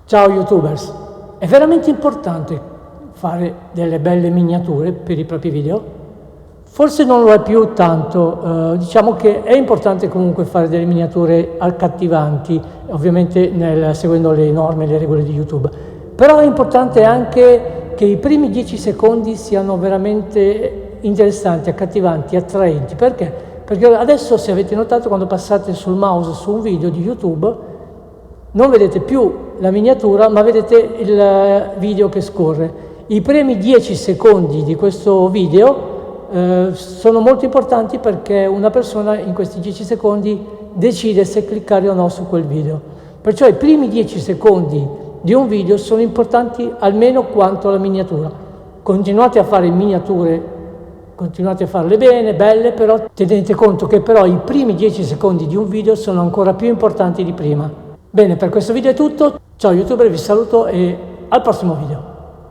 Ciao YouTubers, è veramente importante fare delle belle miniature per i propri video? Forse non lo è più tanto, diciamo che è importante comunque fare delle miniature accattivanti, ovviamente seguendo le norme e le regole di YouTube, però è importante anche che i primi 10 secondi siano veramente interessanti, accattivanti, attraenti. Perché? Perché adesso, se avete notato, quando passate sul mouse su un video di YouTube, non vedete più la miniatura, ma vedete il video che scorre. I primi 10 secondi di questo video sono molto importanti, perché una persona in questi 10 secondi decide se cliccare o no su quel video. Perciò i primi 10 secondi di un video sono importanti almeno quanto la miniatura. Continuate a fare miniature, continuate a farle bene, belle, però tenete conto che però i primi 10 secondi di un video sono ancora più importanti di prima. Bene, per questo video è tutto. Ciao YouTuber, vi saluto e al prossimo video.